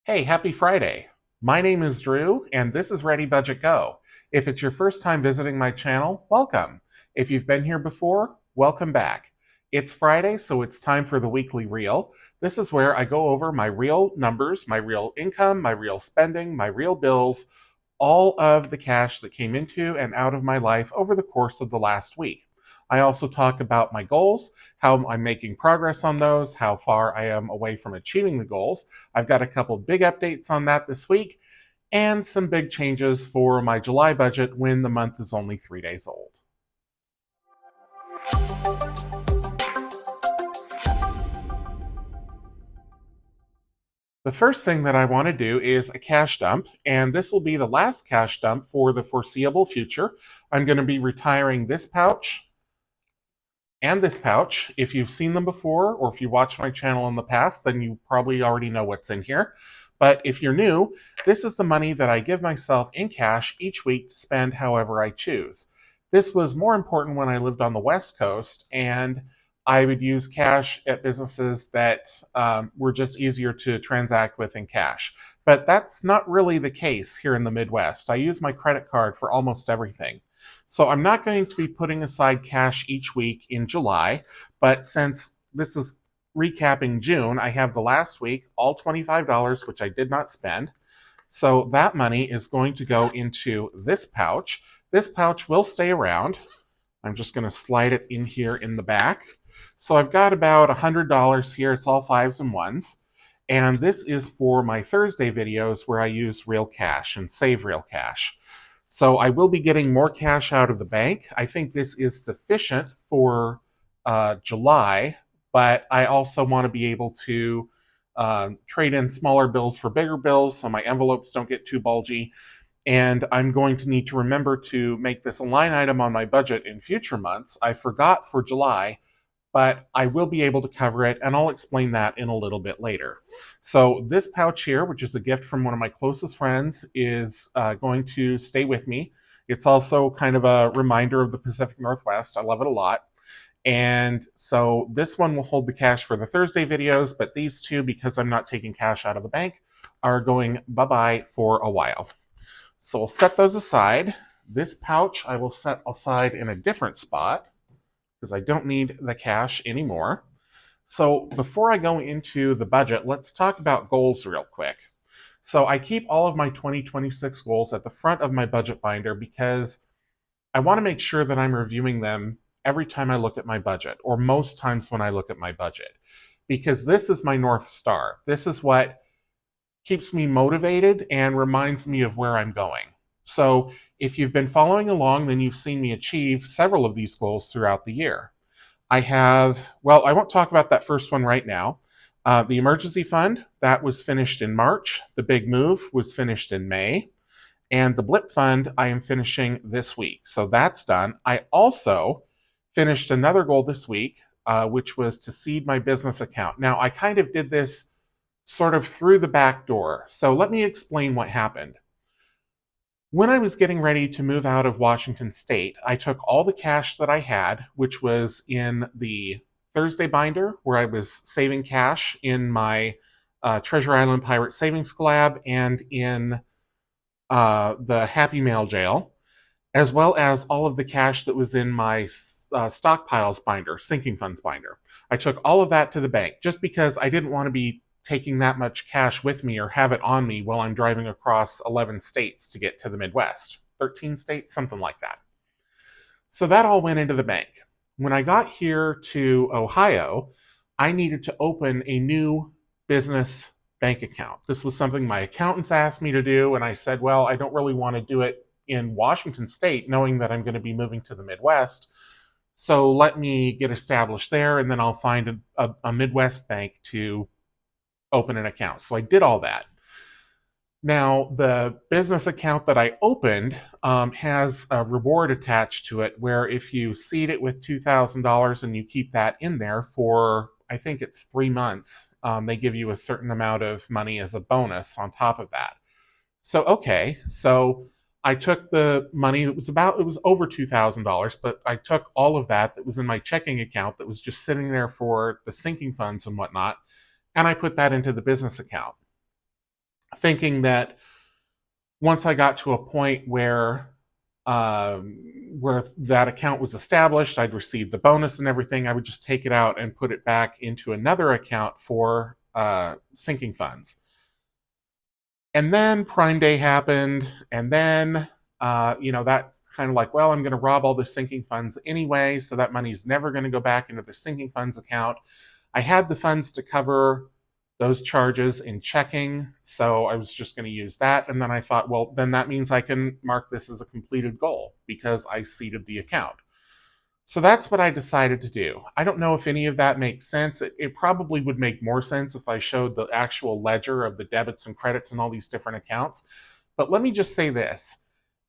Hey, happy Friday. My name is Drew, and this is ReadyBudgetGo. If it's your first time visiting my channel, welcome. If you've been here before, welcome back. It's Friday, so it's time for the weekly reel. This is where I go over my real numbers, my real income, my real spending, my real bills, all of the cash that came into and out of my life over the course of the last week. I also talk about my goals, how I'm making progress on those, how far I am away from achieving the goals. I've got a couple big updates on that this week, and some big changes for my July budget when the month is only 3 days old. The first thing that I want to do is a cash dump, and this will be the last cash dump for the foreseeable future. I'm going to be retiring this pouch and this pouch. If you've seen them before, or if you watched my channel in the past, then you probably already know what's in here. But if you're new, this is the money that I give myself in cash each week to spend however I choose. This was more important when I lived on the West Coast, and I would use cash at businesses that were just easier to transact with in cash. But that's not really the case here in the Midwest. I use my credit card for almost everything. So I'm not going to be putting aside cash each week in July, but since this is recapping June, I have the last week, all $25, which I did not spend. So that money is going to go into this pouch. This pouch will stay around. I'm just going to slide it in here in the back. So I've got about $100 here. It's all fives and ones. And this is for my Thursday videos where I use real cash and save real cash. So I will be getting more cash out of the bank. I think this is sufficient for July, but I also want to be able to trade in smaller bills for bigger bills so my envelopes don't get too bulgy. And I'm going to need to remember to make this a line item on my budget in future months. I forgot for July, but I will be able to cover it, and I'll explain that in a little bit later. So this pouch here, which is a gift from one of my closest friends, is going to stay with me. It's also kind of a reminder of the Pacific Northwest. I love it a lot. And so this one will hold the cash for the Thursday videos, but these two, because I'm not taking cash out of the bank, are going bye-bye for a while. So we'll set those aside. This pouch I will set aside in a different spot because I don't need the cash anymore. So before I go into the budget, let's talk about goals real quick. So I keep all of my 2026 goals at the front of my budget binder because I want to make sure that I'm reviewing them every time I look at my budget, or most times when I look at my budget, because this is my North Star. This is what keeps me motivated and reminds me of where I'm going. So if you've been following along, then you've seen me achieve several of these goals throughout the year. I won't talk about that first one right now. The emergency fund, that was finished in March. The big move was finished in May. And the blip fund, I am finishing this week. So that's done. I also finished another goal this week, which was to seed my business account. Now, I kind of did this sort of through the back door. So let me explain what happened. When I was getting ready to move out of Washington State, I took all the cash that I had, which was in the Thursday binder, where I was saving cash in my Treasure Island Pirate Savings Collab and in the Happy Mail jail, as well as all of the cash that was in my stockpiles binder, sinking funds binder. I took all of that to the bank just because I didn't want to be taking that much cash with me or have it on me while I'm driving across 11 states to get to the Midwest. 13 states, something like that. So that all went into the bank. When I got here to Ohio, I needed to open a new business bank account. This was something my accountants asked me to do, and I said, well, I don't really want to do it in Washington State, knowing that I'm going to be moving to the Midwest. So let me get established there, and then I'll find a Midwest bank to open an account. So I did all that. Now, the business account that I opened has a reward attached to it where if you seed it with $2,000 and you keep that in there for, I think it's 3 months, they give you a certain amount of money as a bonus on top of that. So, okay, so I took the money that was it was over $2,000, but I took all of that was in my checking account that was just sitting there for the sinking funds and whatnot, and I put that into the business account. thinking that once I got to a point where that account was established, I'd received the bonus and everything, I would just take it out and put it back into another account for sinking funds. And then Prime Day happened, and then that's kind of like, well, I'm going to rob all the sinking funds anyway, so that money's never going to go back into the sinking funds account. I had the funds to cover those charges in checking, so I was just going to use that. And then I thought, well, then that means I can mark this as a completed goal because I seeded the account. So that's what I decided to do. I don't know if any of that makes sense. It probably would make more sense if I showed the actual ledger of the debits and credits and all these different accounts. But let me just say this.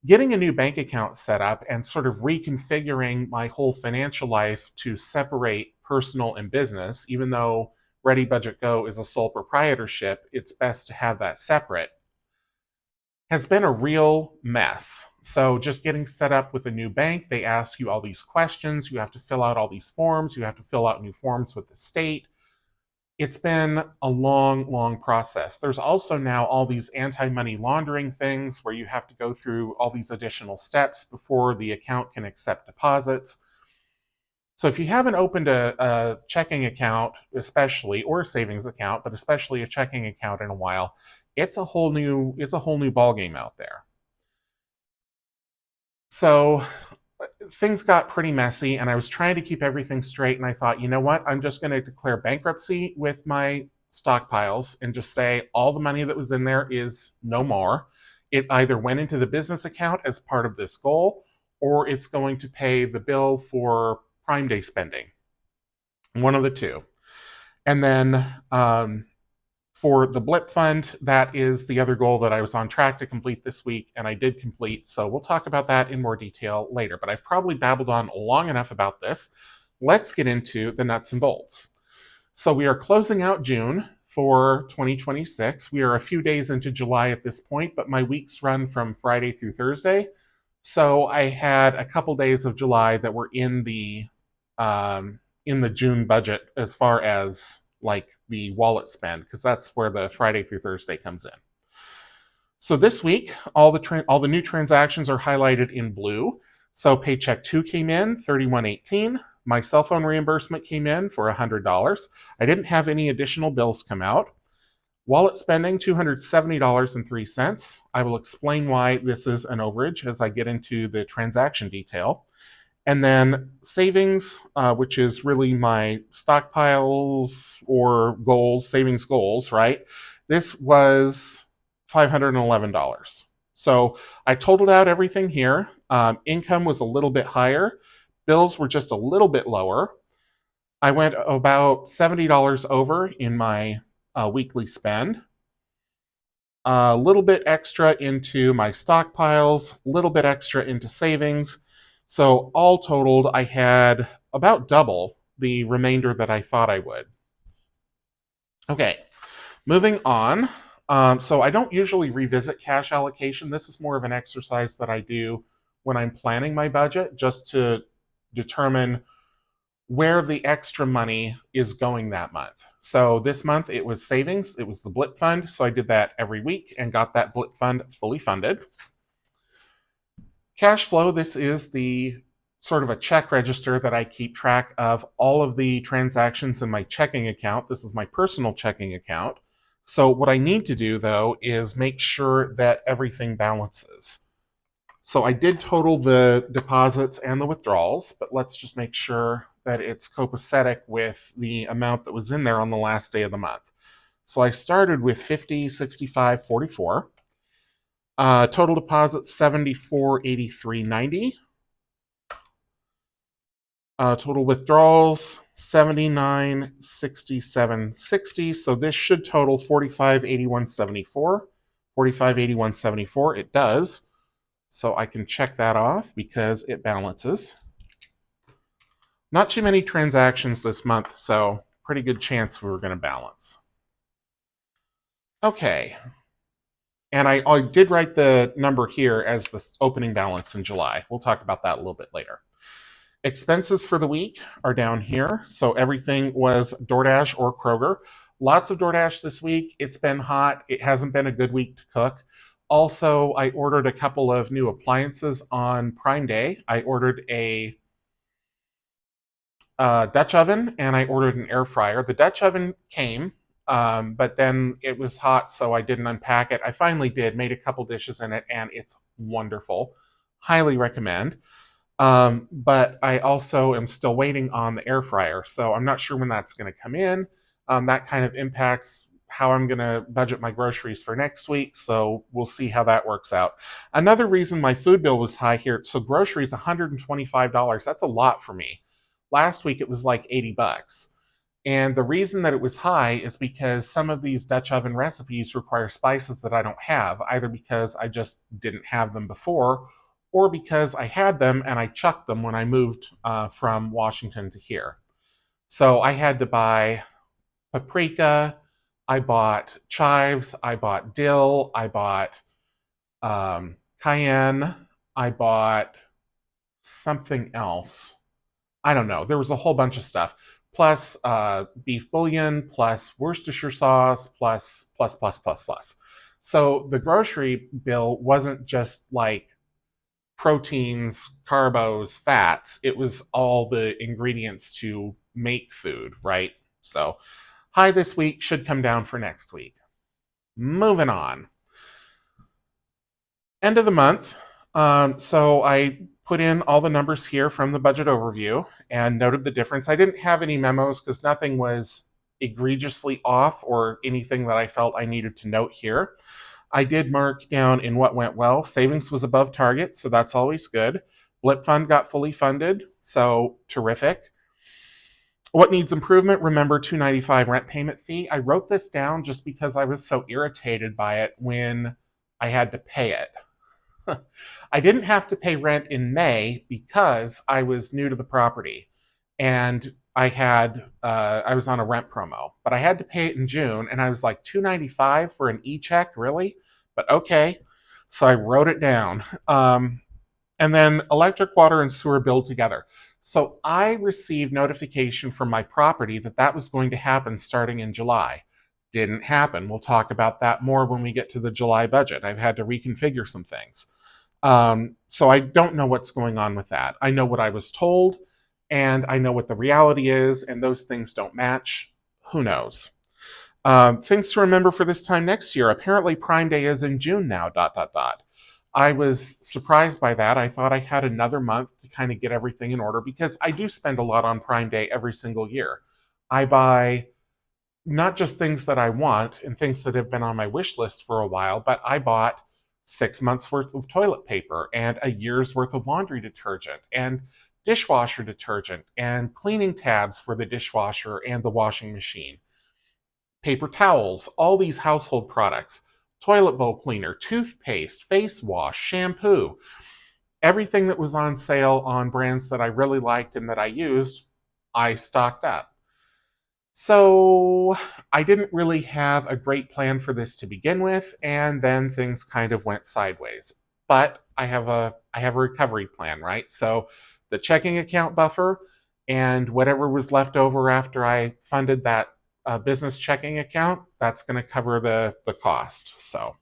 Getting a new bank account set up and sort of reconfiguring my whole financial life to separate personal and business, even though ReadyBudgetGo is a sole proprietorship, it's best to have that separate, has been a real mess. So just getting set up with a new bank, they ask you all these questions, you have to fill out all these forms, you have to fill out new forms with the state. It's been a long, long process. There's also now all these anti-money laundering things where you have to go through all these additional steps before the account can accept deposits. So if you haven't opened a checking account, especially, or a savings account, but especially a checking account in a while, it's a whole new ballgame out there. So things got pretty messy, and I was trying to keep everything straight, and I thought, you know what, I'm just going to declare bankruptcy with my stockpiles and just say all the money that was in there is no more. It either went into the business account as part of this goal, or it's going to pay the bill for Prime Day spending. One of the two. And then for the blip fund, that is the other goal that I was on track to complete this week, and I did complete. So we'll talk about that in more detail later, but I've probably babbled on long enough about this. Let's get into the nuts and bolts. So we are closing out June for 2026. We are a few days into July at this point, but my weeks run from Friday through Thursday. So I had a couple days of July that were in the June budget as far as like the wallet spend, because that's where the Friday through Thursday comes in. So this week, all the new transactions are highlighted in blue. So paycheck 2 came in, $31.18. My cell phone reimbursement came in for $100. I didn't have any additional bills come out. Wallet spending, $270.03. I will explain why this is an overage as I get into the transaction detail. And then savings, which is really my stockpiles or goals, savings goals, right? This was $511. So I totaled out everything here. Income was a little bit higher. Bills were just a little bit lower. I went about $70 over in my weekly spend. A little bit extra into my stockpiles, a little bit extra into savings. So all totaled, I had about double the remainder that I thought I would. Okay, moving on. So I don't usually revisit cash allocation. This is more of an exercise that I do when I'm planning my budget, just to determine where the extra money is going that month. So this month it was savings, it was the blip fund. So I did that every week and got that blip fund fully funded. Cash flow, this is the sort of a check register that I keep track of all of the transactions in my checking account. This is my personal checking account. So what I need to do, though, is make sure that everything balances. So I did total the deposits and the withdrawals, but let's just make sure that it's copacetic with the amount that was in there on the last day of the month. So I started with 50, 65, 44. Total deposits, 74, 83, 90. Total withdrawals, 79, 67, 60. So this should total 45, 81, 74. 45, 81, 74. It does. So I can check that off because it balances. Not too many transactions this month, so pretty good chance we were going to balance. Okay. And I did write the number here as the opening balance in July. We'll talk about that a little bit later. Expenses for the week are down here. So everything was DoorDash or Kroger. Lots of DoorDash this week. It's been hot. It hasn't been a good week to cook. Also, I ordered a couple of new appliances on Prime Day. I ordered a Dutch oven and I ordered an air fryer. The Dutch oven came, but then it was hot, so I didn't unpack it. I finally did, made a couple dishes in it, and it's wonderful. Highly recommend. But I also am still waiting on the air fryer, so I'm not sure when that's going to come in. That kind of impacts how I'm going to budget my groceries for next week, so we'll see how that works out. Another reason my food bill was high here, so groceries $125. That's a lot for me. Last week it was like 80 bucks. And the reason that it was high is because some of these Dutch oven recipes require spices that I don't have, either because I just didn't have them before, or because I had them and I chucked them when I moved from Washington to here. So I had to buy paprika, I bought chives, I bought dill, I bought cayenne, I bought something else. I don't know. There was a whole bunch of stuff. Plus beef bouillon, plus Worcestershire sauce, plus. So the grocery bill wasn't just like proteins, carbos, fats. It was all the ingredients to make food, right? So high this week, should come down for next week. Moving on. End of the month. So I put in all the numbers here from the budget overview and noted the difference. I didn't have any memos because nothing was egregiously off or anything that I felt I needed to note here. I did mark down in what went well. Savings was above target, so that's always good. Blip fund got fully funded, so terrific. What needs improvement? Remember $295 rent payment fee. I wrote this down just because I was so irritated by it when I had to pay it. I didn't have to pay rent in May because I was new to the property and I was on a rent promo, but I had to pay it in June and I was like $295 for an e-check, really? But okay. So I wrote it down. And then electric, water, and sewer billed together. So I received notification from my property that that was going to happen starting in July. Didn't happen. We'll talk about that more when we get to the July budget. I've had to reconfigure some things. So I don't know what's going on with that. I know what I was told, and I know what the reality is, and those things don't match. Who knows? Things to remember for this time next year. Apparently Prime Day is in June now, ... I was surprised by that. I thought I had another month to kind of get everything in order because I do spend a lot on Prime Day every single year. I buy not just things that I want and things that have been on my wish list for a while, but I bought 6 months worth of toilet paper and a year's worth of laundry detergent and dishwasher detergent and cleaning tabs for the dishwasher and the washing machine, paper towels, all these household products, toilet bowl cleaner, toothpaste, face wash, shampoo, everything that was on sale on brands that I really liked and that I used, I stocked up. So I didn't really have a great plan for this to begin with, and then things kind of went sideways. But I have a recovery plan, right? So the checking account buffer and whatever was left over after I funded that business checking account, that's going to cover the cost. So,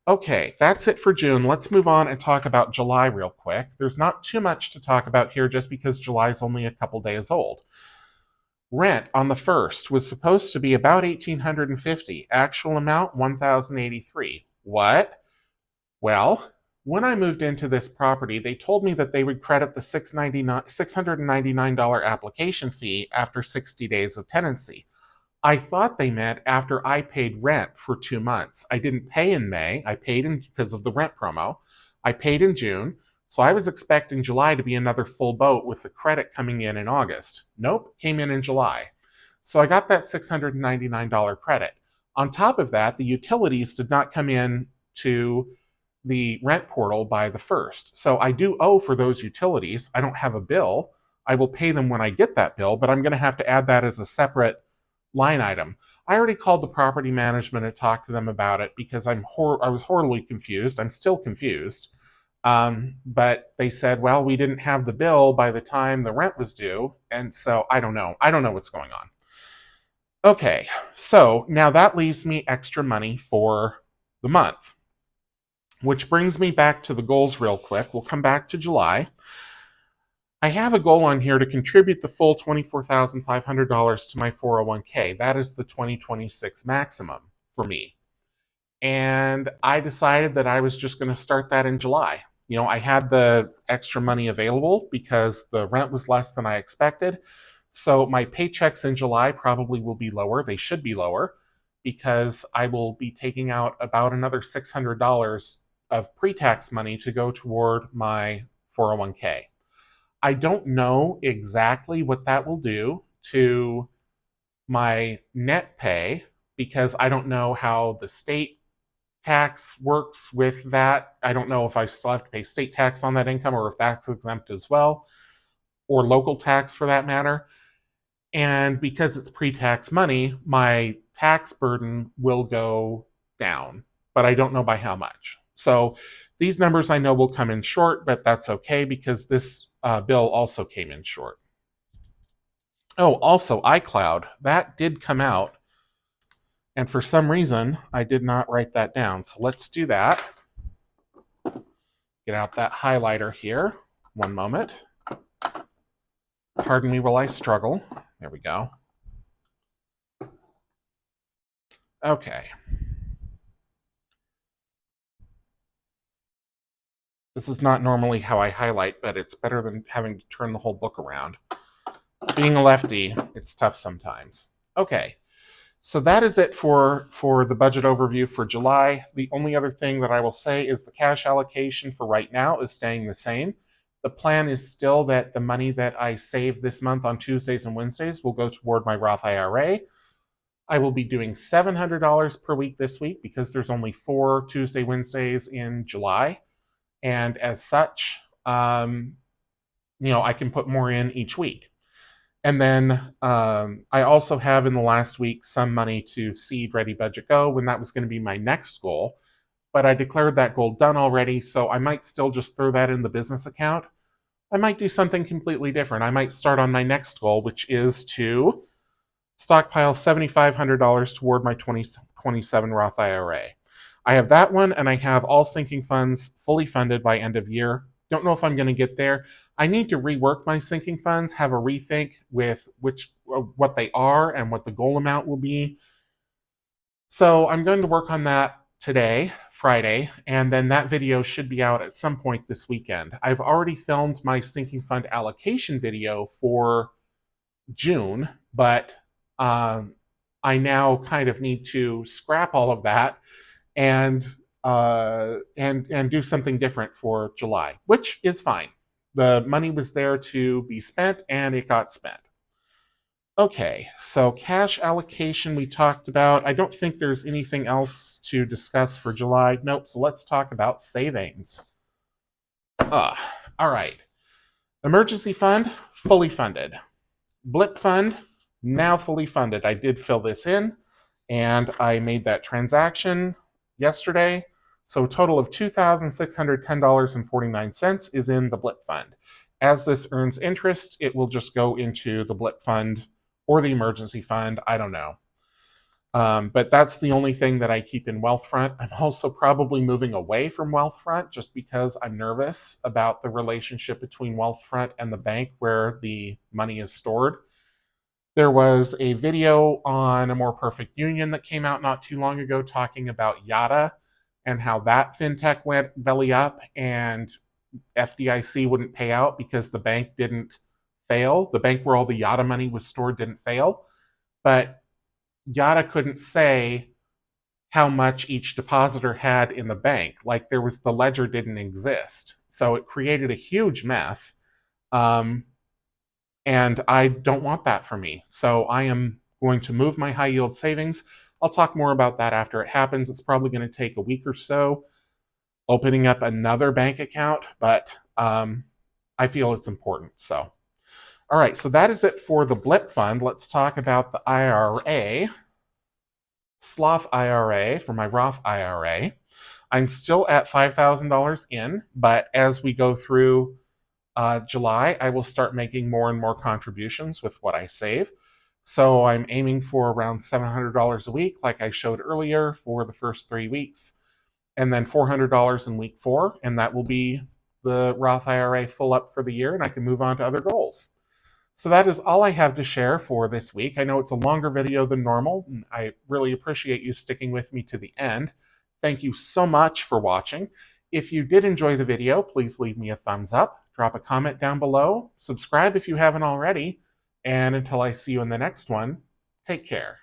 okay, that's it for June. Let's move on and talk about July real quick. There's not too much to talk about here just because July is only a couple days old. Rent on the 1st was supposed to be about $1,850. Actual amount $1,083. What? Well, when I moved into this property, they told me that they would credit the $699 application fee after 60 days of tenancy. I thought they meant after I paid rent for 2 months. I didn't pay in May. I paid in because of the rent promo. I paid in June. So I was expecting July to be another full boat with the credit coming in August. Nope, came in July. So I got that $699 credit. On top of that, the utilities did not come in to the rent portal by the 1st. So I do owe for those utilities. I don't have a bill. I will pay them when I get that bill, but I'm going to have to add that as a separate line item. I already called the property management and talked to them about it because I was horribly confused. I'm still confused. But they said, well, we didn't have the bill by the time the rent was due. And so I don't know. I don't know what's going on. Okay, so now that leaves me extra money for the month, which brings me back to the goals real quick. We'll come back to July. I have a goal on here to contribute the full $24,500 to my 401k. That is the 2026 maximum for me. And I decided that I was just going to start that in July. I had the extra money available because the rent was less than I expected. So my paychecks in July probably will be lower. They should be lower because I will be taking out about another $600 of pre-tax money to go toward my 401k. I don't know exactly what that will do to my net pay because I don't know how the state tax works with that. I don't know if I still have to pay state tax on that income or if that's exempt as well, or local tax for that matter. And because it's pre-tax money, my tax burden will go down, but I don't know by how much. So these numbers I know will come in short, but that's okay because this bill also came in short. Oh, also iCloud, that did come out. And for some reason, I did not write that down. So let's do that. Get out that highlighter here. One moment. Pardon me while I struggle. There we go. Okay. This is not normally how I highlight, but it's better than having to turn the whole book around. Being a lefty, it's tough sometimes. Okay. So that is it for the budget overview for July. The only other thing that I will say is the cash allocation for right now is staying the same. The plan is still that the money that I save this month on Tuesdays and Wednesdays will go toward my Roth IRA. I will be doing $700 per week this week because there's only 4 Tuesday, Wednesdays in July. And as such, I can put more in each week. And then I also have in the last week some money to seed ReadyBudgetGo when that was going to be my next goal. But I declared that goal done already, so I might still just throw that in the business account. I might do something completely different. I might start on my next goal, which is to stockpile $7,500 toward my 2027 Roth IRA. I have that one, and I have all sinking funds fully funded by end of year. Don't know if I'm going to get there. I need to rework my sinking funds, have a rethink with what they are and what the goal amount will be. So I'm going to work on that today, Friday, and then that video should be out at some point this weekend. I've already filmed my sinking fund allocation video for June, but I now kind of need to scrap all of that and do something different for July, which is fine. The money was there to be spent, and it got spent. Okay, so cash allocation we talked about. I don't think there's anything else to discuss for July. Nope, so let's talk about savings. All right. Emergency fund, fully funded. Blip fund, now fully funded. I did fill this in, and I made that transaction yesterday. So a total of $2,610.49 is in the Blip fund. As this earns interest, it will just go into the Blip fund or the emergency fund. I don't know. But that's the only thing that I keep in Wealthfront. I'm also probably moving away from Wealthfront just because I'm nervous about the relationship between Wealthfront and the bank where the money is stored. There was a video on A More Perfect Union that came out not too long ago talking about Yada and how that fintech went belly up and FDIC wouldn't pay out because the bank didn't fail. The bank where all the Yada money was stored didn't fail. But Yada couldn't say how much each depositor had in the bank. Like the ledger didn't exist. So it created a huge mess. And I don't want that for me. So I am going to move my high yield savings. I'll talk more about that after it happens. It's probably going to take a week or so opening up another bank account, but I feel it's important. So, all right, so that is it for the Blip Fund. Let's talk about the IRA, Sloth IRA for my Roth IRA. I'm still at $5,000 in, but as we go through July, I will start making more and more contributions with what I save. So I'm aiming for around $700 a week, like I showed earlier, for the first 3 weeks, and then $400 in week 4, and that will be the Roth IRA full up for the year, and I can move on to other goals. So that is all I have to share for this week. I know it's a longer video than normal, and I really appreciate you sticking with me to the end. Thank you so much for watching. If you did enjoy the video, please leave me a thumbs up, drop a comment down below, subscribe if you haven't already, and until I see you in the next one, take care.